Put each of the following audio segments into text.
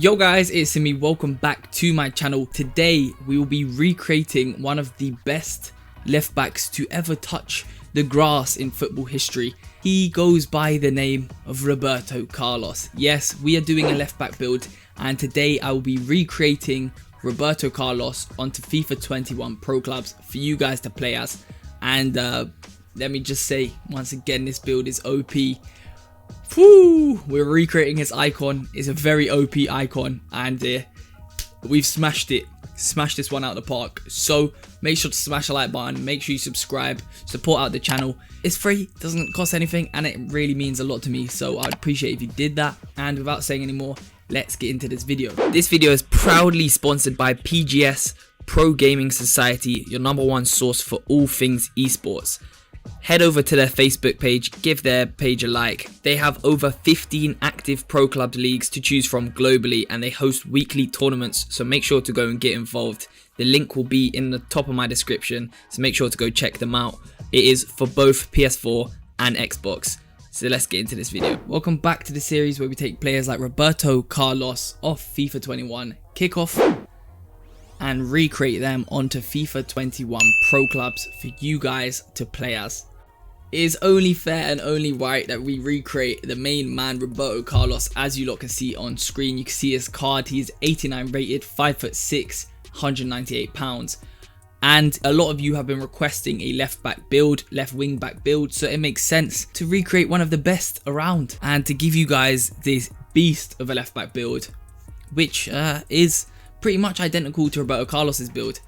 Yo guys, it's me. Welcome back to my channel. Today we will be recreating one of the best left backs to ever touch the grass in football history. He goes by the name of Roberto Carlos. Yes, we are doing a left back build, and today I will be recreating Roberto Carlos onto FIFA 21 Pro Clubs for you guys to play as. And let me just say once again, this build is OP. Woo! We're recreating his icon. It's a very OP icon, and we've smashed it. Smashed this one out of the park. So make sure to smash the like button. Make sure you subscribe. Support out the channel. It's free. Doesn't cost anything, and it really means a lot to me. So I'd appreciate if you did that. And without saying any more, let's get into this video. This video is proudly sponsored by PGS Pro Gaming Society, your #1 source for all things esports. Head over to their Facebook page, give their page a like. They have over 15 active pro club leagues to choose from globally, and they host weekly tournaments, so make sure to go and get involved. The link will be in the top of my description, so make sure to go check them out. It is for both PS4 and Xbox. So let's get into this video. Welcome back to the series where we take players like Roberto Carlos off FIFA 21 Kickoff and recreate them onto FIFA 21 Pro Clubs for you guys to play as. It is only fair and only right that we recreate the main man Roberto Carlos. As you lot can see on screen, you can see his card. He is 89 rated, 5'6", 198 pounds. And a lot of you have been requesting a left back build, left wing back build, so it makes sense to recreate one of the best around and to give you guys this beast of a left back build, which is pretty much identical to Roberto Carlos's build.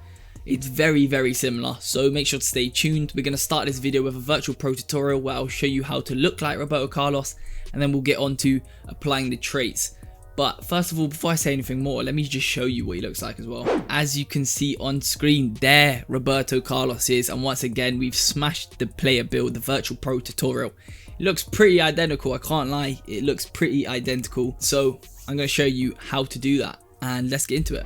It's very similar, so make sure to stay tuned. We're going to start this video with a virtual pro tutorial where I'll show you how to look like Roberto Carlos, and then we'll get on to applying the traits. But first of all, before I say anything more, let me just show you what he looks like as well. As you can see on screen, there Roberto Carlos is, and once again we've smashed the player build, the virtual pro tutorial. It looks pretty identical, I can't lie, it looks pretty identical. So I'm going to show you how to do that, and let's get into it.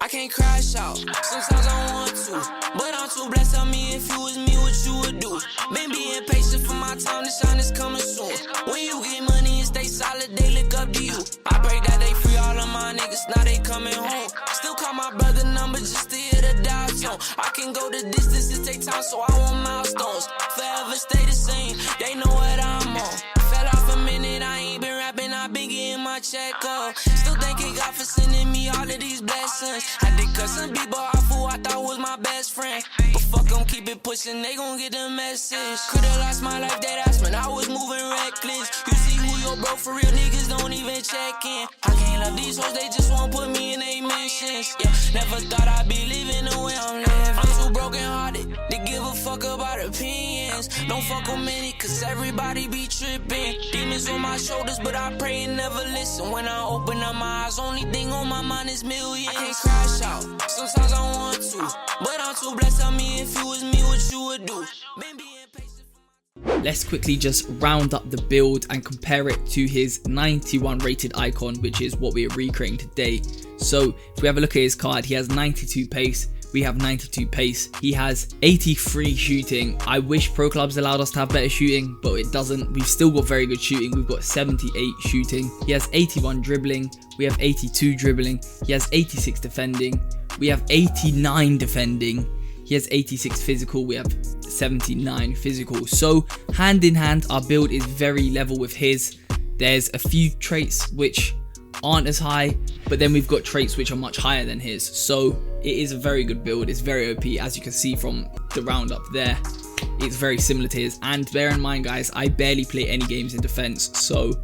I can't crash out, sometimes I want to, but I'm too blessed. Tell me if you was me, what you would do. Been being patient for my time to shine is coming soon. When you get money and stay solid, they look up to you. I pray that they free all of my niggas, now they coming home. Still call my brother number just to hear the dial tone. I can go the distance, it take time, so I want milestones. Forever stay the same, they know what I'm on. Fell off a minute, I ain't been rapping, I been getting my check up. Still thanking God for sending me all of these blessings. Had to cut some people off who I thought was my best friend, but fuck them, keep it pushing, they gon' get the message. Could've lost my life, that ass when I was moving reckless. You see who your bro for real, niggas don't even check in. I can't love these hoes, they just won't put me in they mentions. Yeah, never thought I'd be living the way I'm living. I'm too broken hearted to give a fuck about opinions. Don't fuck with many, cause everybody be tripping. Demons on my shoulders, but I pray and never listen. When I open up my eyes, only thing on my mind is millions. I can't crash out, sometimes I want to, but I'm too blessed. Tell me if you was me, what you would do. Been being patient. Let's quickly just round up the build and compare it to his 91 rated icon, which is what we are recreating today. So if we have a look at his card, he has 92 pace. We have 92 pace. He has 83 shooting. I wish pro clubs allowed us to have better shooting, but it doesn't. We've still got very good shooting. We've got 78 shooting. He has 81 dribbling. We have 82 dribbling. He has 86 defending. We have 89 defending. He has 86 physical. We have 79 physical. So hand in hand, our build is very level with his. There's a few traits which aren't as high, but then we've got traits which are much higher than his. So it is a very good build. It's very OP, as you can see from the roundup there. It's very similar to his. And bear in mind, guys, I barely play any games in defense, so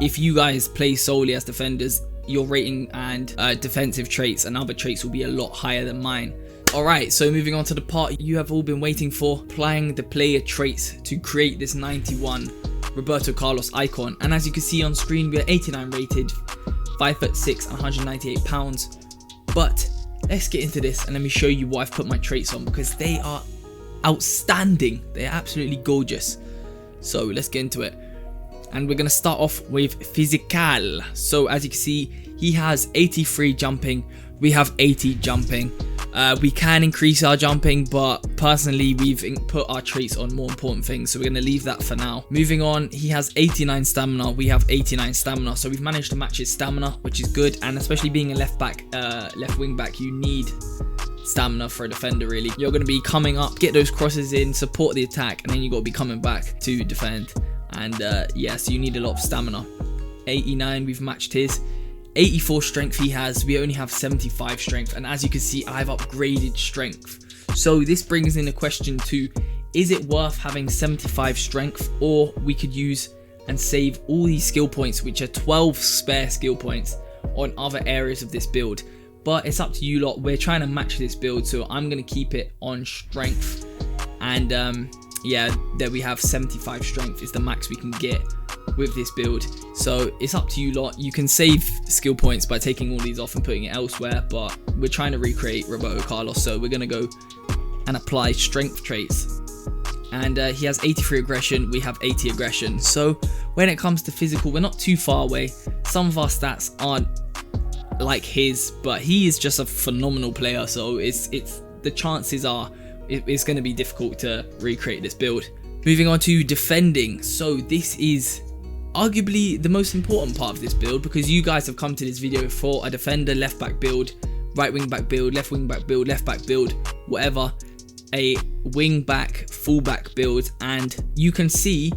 if you guys play solely as defenders, your rating and defensive traits and other traits will be a lot higher than mine. Alright, so moving on to the part you have all been waiting for, applying the player traits to create this 91 Roberto Carlos icon. And as you can see on screen, we are 89 rated, 5'6", 198 pounds. But let's get into this and let me show you what I've put my traits on, because they are outstanding. They are absolutely gorgeous. So let's get into it. And we're going to start off with physical. So as you can see, he has 83 jumping. We have 80 jumping. We can increase our jumping, but personally we've put our traits on more important things, so we're going to leave that for now. Moving on, he has 89 stamina, we have 89 stamina, so we've managed to match his stamina, which is good. And especially being a left wing back, you need stamina for a defender. Really, you're going to be coming up, get those crosses in, support the attack, and then you got to be coming back to defend. And so you need a lot of stamina. 89, we've matched his. 84 strength he has, we only have 75 strength, and as you can see, I've upgraded strength. So this brings in a question to, is it worth having 75 strength, or we could use and save all these skill points, which are 12 spare skill points, on other areas of this build? But it's up to you lot. We're trying to match this build, so I'm going to keep it on strength. And there we have 75 strength is the max we can get with this build. So it's up to you lot. You can save skill points by taking all these off and putting it elsewhere, but we're trying to recreate Roberto Carlos, so we're going to go and apply strength traits. And he has 83 aggression, we have 80 aggression. So when it comes to physical, we're not too far away. Some of our stats aren't like his, but he is just a phenomenal player, so it's the chances are it's going to be difficult to recreate this build. Moving on to defending. So this is arguably the most important part of this build, because you guys have come to this video for a defender, left back build, right wing back build, left wing back build, left back build, whatever, a wing back, full back build. And you can see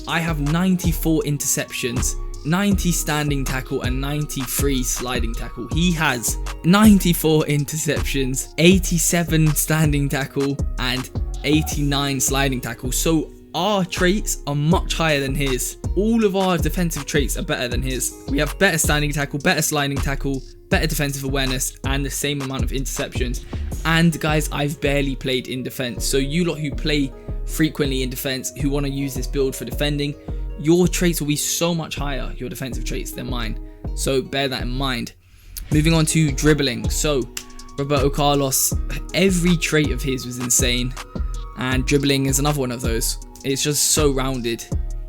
I have 94 interceptions, 90 standing tackle, and 93 sliding tackle. He has 94 interceptions, 87 standing tackle, and 89 sliding tackle. So our traits are much higher than his. All of our defensive traits are better than his. We have better standing tackle, better sliding tackle, better defensive awareness, and the same amount of interceptions. And guys, I've barely played in defense, so you lot who play frequently in defense, who want to use this build for defending, your traits will be so much higher, your defensive traits, than mine. So bear that in mind. Moving on to dribbling. So Roberto Carlos, every trait of his was insane, and dribbling is another one of those. It's just so rounded.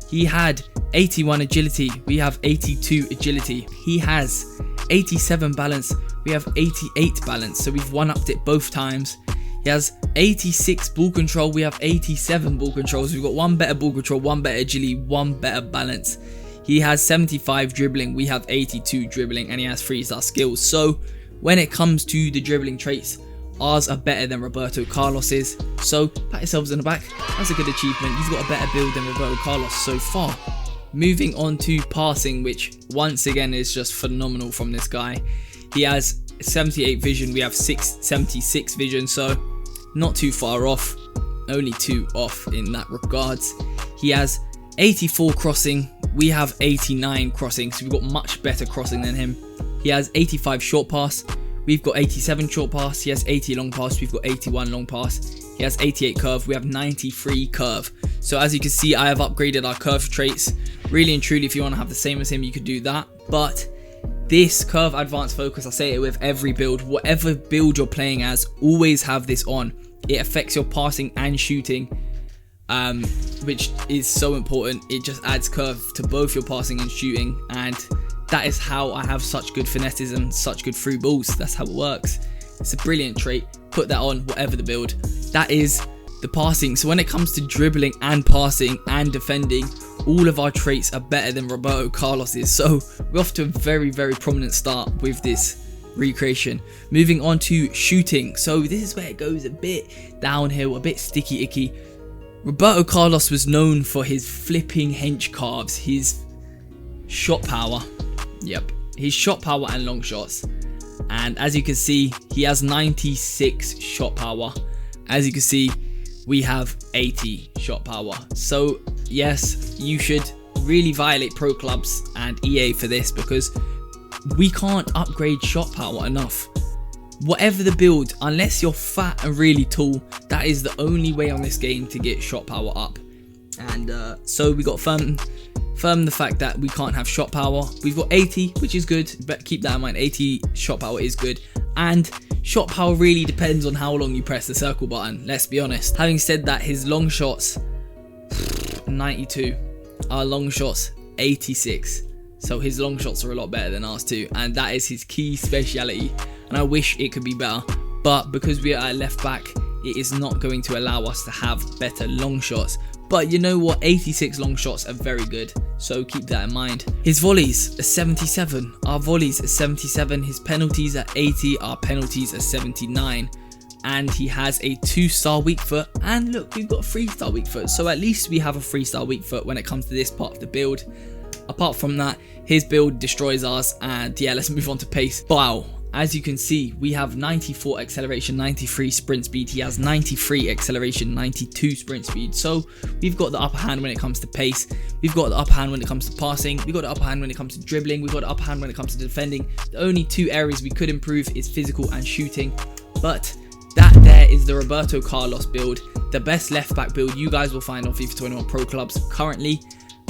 He had 81 agility, we have 82 agility. He has 87 balance, we have 88 balance, so we've one-upped it both times. He has 86 ball control, we have 87 ball controls. We've got one better ball control, one better agility, one better balance. He has 75 dribbling, we have 82 dribbling, and he has 3-star skills. So when it comes to the dribbling traits, ours are better than Roberto Carlos's. So pat yourselves on the back, that's a good achievement. He's got a better build than Roberto Carlos so far. Moving on to passing, which once again is just phenomenal from this guy. He has 78 vision, we have 76 vision, so not too far off, only 2 off in that regards. He has 84 crossing, we have 89 crossing, so we've got much better crossing than him. He has 85 short pass, we've got 87 short pass. He has 80 long pass, we've got 81 long pass. He has 88 curve, we have 93 curve. So as you can see, I have upgraded our curve traits. Really and truly, if you want to have the same as him, you could do that. But this curve advanced focus, I say it with every build, whatever build you're playing as, always have this on. It affects your passing and shooting, which is so important. It just adds curve to both your passing and shooting, and that is how I have such good finesses and such good through balls. That's how it works. It's a brilliant trait. Put that on whatever the build. That is the passing. So when it comes to dribbling and passing and defending, all of our traits are better than Roberto Carlos's. So we're off to a very, very prominent start with this recreation. Moving on to shooting. So this is where it goes a bit downhill, a bit sticky icky. Roberto Carlos was known for his flipping hench carves, his shot power. Yep, his shot power and long shots. And as you can see, he has 96 shot power. As you can see, we have 80 shot power. So yes, you should really violate pro clubs and EA for this, because we can't upgrade shot power enough. Whatever the build, unless you're fat and really tall, that is the only way on this game to get shot power up. And so we got firm the fact that we can't have shot power. We've got 80, which is good, but keep that in mind. 80 shot power is good, and shot power really depends on how long you press the circle button, let's be honest. Having said that, his long shots 92, our long shots 86, so his long shots are a lot better than ours too, and that is his key speciality, and I wish it could be better, but because we are at left back, it is not going to allow us to have better long shots. But you know what, 86 long shots are very good, so keep that in mind. His volleys are 77, our volleys are 77, his penalties are 80, our penalties are 79. And he has a 2-star weak foot, and look, we've got a 3-star weak foot, so at least we have a 3-star weak foot when it comes to this part of the build. Apart from that, his build destroys ours, and yeah, let's move on to pace. Wow, as you can see, we have 94 acceleration, 93 sprint speed. He has 93 acceleration, 92 sprint speed. So we've got the upper hand when it comes to pace. We've got the upper hand when it comes to passing. We've got the upper hand when it comes to dribbling. We've got the upper hand when it comes to defending. The only 2 areas we could improve is physical and shooting. But that there is the Roberto Carlos build, the best left back build you guys will find on FIFA 21 Pro Clubs currently.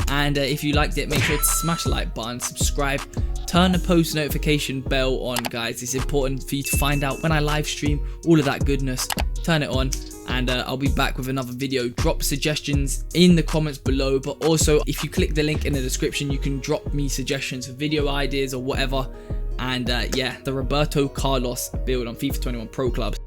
And if you liked it, make sure to smash the like button, subscribe, turn the post notification bell on, guys. It's important for you to find out when I live stream, all of that goodness. Turn it on, and I'll be back with another video. Drop suggestions in the comments below, but also if you click the link in the description, you can drop me suggestions for video ideas or whatever. And yeah, the Roberto Carlos build on FIFA 21 Pro Clubs.